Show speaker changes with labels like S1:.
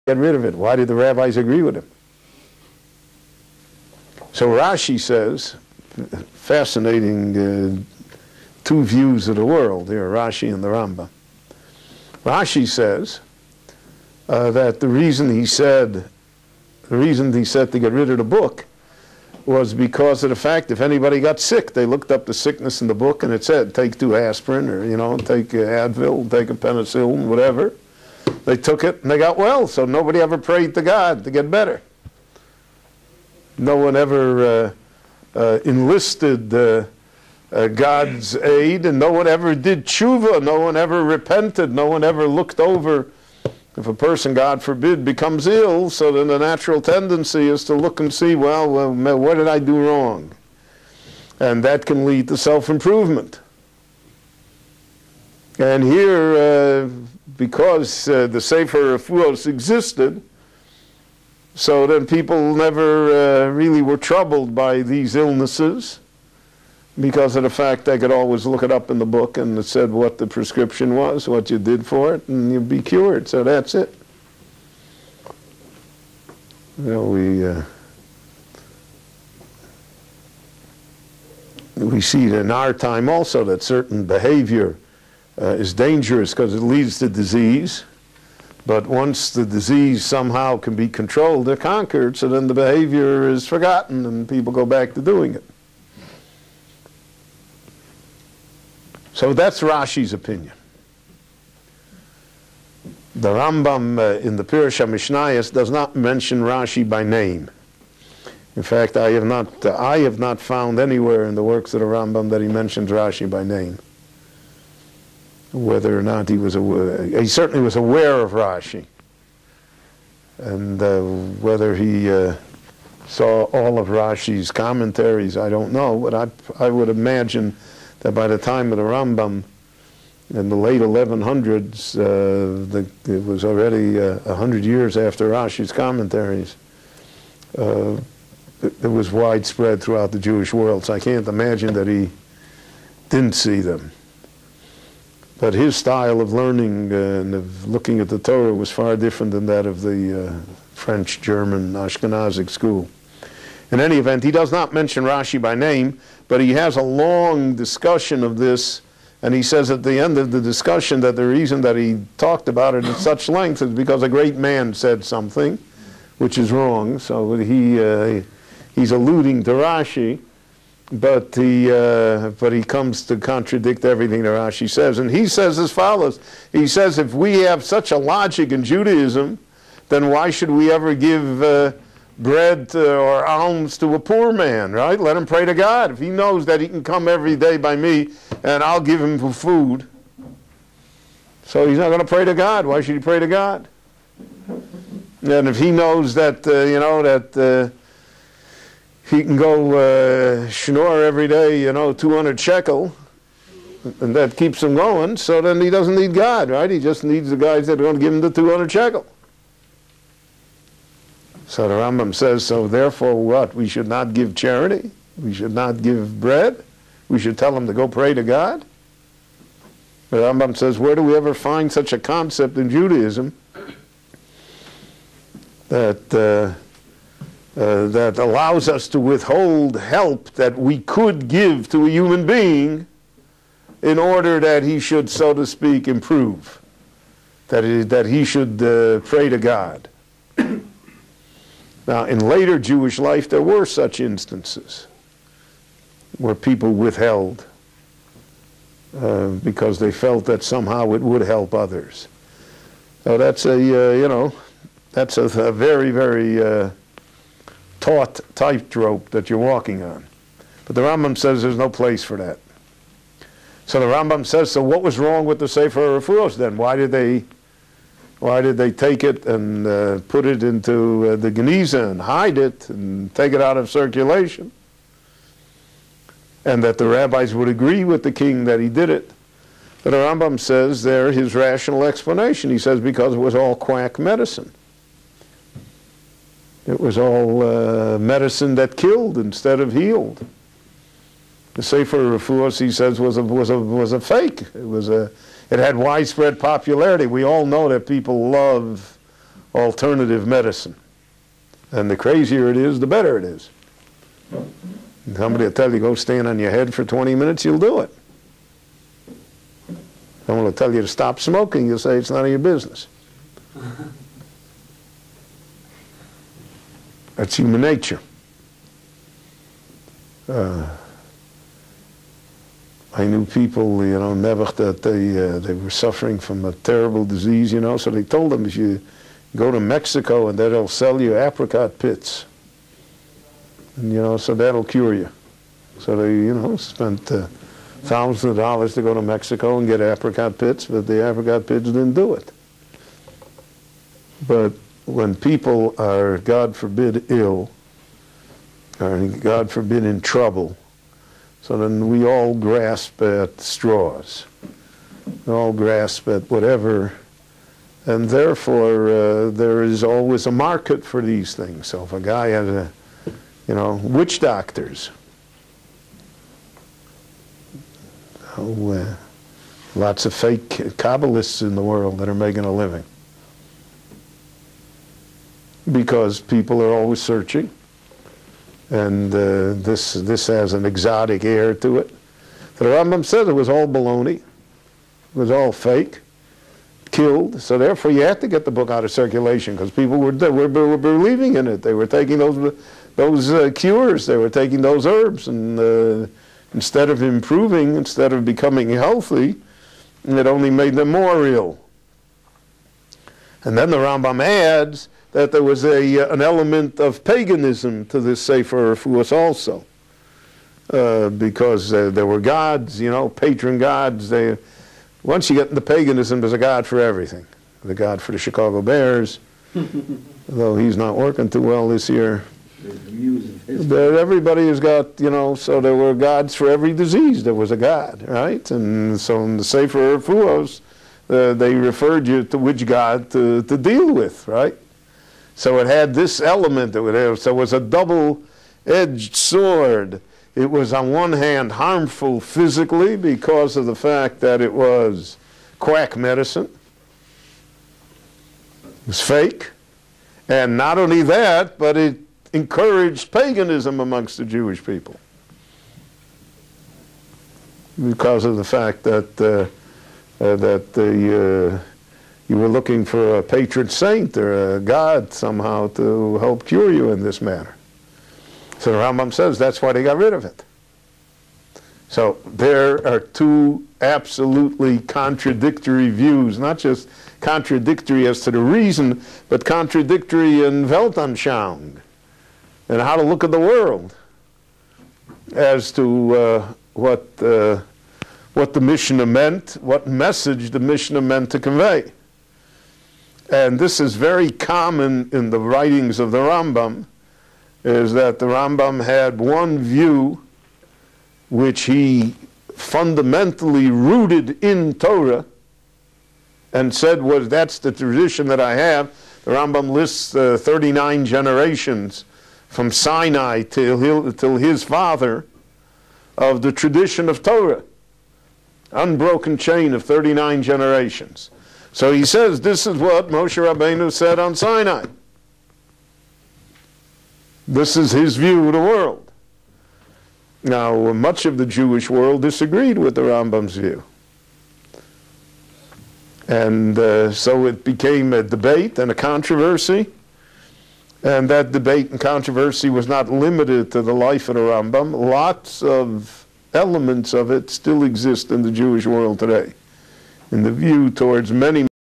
S1: get rid of it? Why did the rabbis agree with him? So Rashi says, fascinating two views of the world here, Rashi and the Rambam. Rashi says that the reason he said to get rid of the book was because of the fact if anybody got sick, they looked up the sickness in the book and it said take 2 aspirin, or take Advil, take a penicillin, whatever. They took it and they got well, so nobody ever prayed to God to get better. No one ever enlisted God's aid, and no one ever did tshuva, no one ever repented, no one ever looked over. If a person, God forbid, becomes ill, so then the natural tendency is to look and see, well, what did I do wrong? And that can lead to self-improvement. And here, because the Sefer Refuos existed, so then people never really were troubled by these illnesses, because of the fact they could always look it up in the book and it said what the prescription was, what you did for it, and you'd be cured. So that's it. We see in our time also that certain behavior is dangerous because it leads to disease. But once the disease somehow can be controlled or conquered, so then the behavior is forgotten and people go back to doing it. So that's Rashi's opinion. The Rambam in the Pirush HaMishnayos does not mention Rashi by name. In fact, I have not found anywhere in the works of the Rambam that he mentions Rashi by name. Whether or not he certainly was aware of Rashi. And whether he saw all of Rashi's commentaries, I don't know, but I would imagine that by the time of the Rambam, in the late 1100s, it was already 100 years after Rashi's commentaries, it was widespread throughout the Jewish world, so I can't imagine that he didn't see them. But his style of learning and of looking at the Torah was far different than that of the French, German, Ashkenazic school. In any event, he does not mention Rashi by name, but he has a long discussion of this, and he says at the end of the discussion that the reason that he talked about it at such length is because a great man said something, which is wrong. So he's alluding to Rashi, but he comes to contradict everything that Rashi says. And he says as follows. He says, if we have such a logic in Judaism, then why should we ever give bread or alms to a poor man, right? Let him pray to God. If he knows that he can come every day by me and I'll give him food, so he's not going to pray to God. Why should he pray to God? And if he knows that, he can go schnorr every day, 200 shekel, and that keeps him going, so then he doesn't need God, right? He just needs the guys that are going to give him the 200 shekel. So the Rambam says, so therefore what? We should not give charity? We should not give bread? We should tell him to go pray to God? The Rambam says, where do we ever find such a concept in Judaism that allows us to withhold help that we could give to a human being in order that he should, so to speak, improve, that he should pray to God? Now, in later Jewish life, there were such instances where people withheld because they felt that somehow it would help others. So that's a very, very taut tightrope that you're walking on. But the Rambam says there's no place for that. So the Rambam says, so what was wrong with the Sefer Refuos then? Why did they take it and put it into the Geniza and hide it and take it out of circulation? And that the rabbis would agree with the king that he did it. But the Rambam says there his rational explanation. He says because it was all quack medicine. It was all medicine that killed instead of healed. The Sefer Refuos, he says, was a fake. It had widespread popularity. We all know that people love alternative medicine. And the crazier it is, the better it is. Somebody will tell you, go stand on your head for 20 minutes, you'll do it. Someone will tell you to stop smoking, you'll say it's none of your business. That's human nature. I knew people, you know, never that they were suffering from a terrible disease, you know, so they told them, if you go to Mexico and they'll sell you apricot pits. And, you know, so that'll cure you. So they, you know, spent thousands of dollars to go to Mexico and get apricot pits, but the apricot pits didn't do it. But when people are, God forbid, ill, or God forbid, in trouble, so then we all grasp at straws. We all grasp at whatever, and therefore there is always a market for these things. So if a guy has a, you know, witch doctors, lots of fake Kabbalists in the world that are making a living. Because people are always searching, and this has an exotic air to it. The Rambam says it was all baloney, it was all fake, killed. So therefore, you had to get the book out of circulation because people were believing in it. They were taking those cures, they were taking those herbs, and instead of improving, instead of becoming healthy, it only made them more ill. And then the Rambam adds that there was an element of paganism to this Sefer Refuos also, because there were gods, you know, patron gods. Once you get into paganism, there's a god for everything. The god for the Chicago Bears, though he's not working too well this year. But everybody has got, you know, so there were gods for every disease. There was a god, right? And so in the Sefer Refuos, they referred you to which god to deal with, right? So it had this element that would have, so it was a double-edged sword. It was on one hand harmful physically because of the fact that it was quack medicine. It was fake. And not only that, but it encouraged paganism amongst the Jewish people. Because of the fact that you were looking for a patron saint or a god somehow to help cure you in this manner. So the Rambam says that's why they got rid of it. So there are two absolutely contradictory views, not just contradictory as to the reason, but contradictory in Weltanschauung, and how to look at the world as to what the Mishna meant, what message the Mishna meant to convey. And this is very common in the writings of the Rambam, is that the Rambam had one view which he fundamentally rooted in Torah and said, well, that's the tradition that I have. The Rambam lists 39 generations from Sinai till his father of the tradition of Torah. Unbroken chain of 39 generations. So he says this is what Moshe Rabbeinu said on Sinai. This is his view of the world. Now, much of the Jewish world disagreed with the Rambam's view. And so it became a debate and a controversy. And that debate and controversy was not limited to the life of the Rambam. Lots of elements of it still exist in the Jewish world today, in the view towards many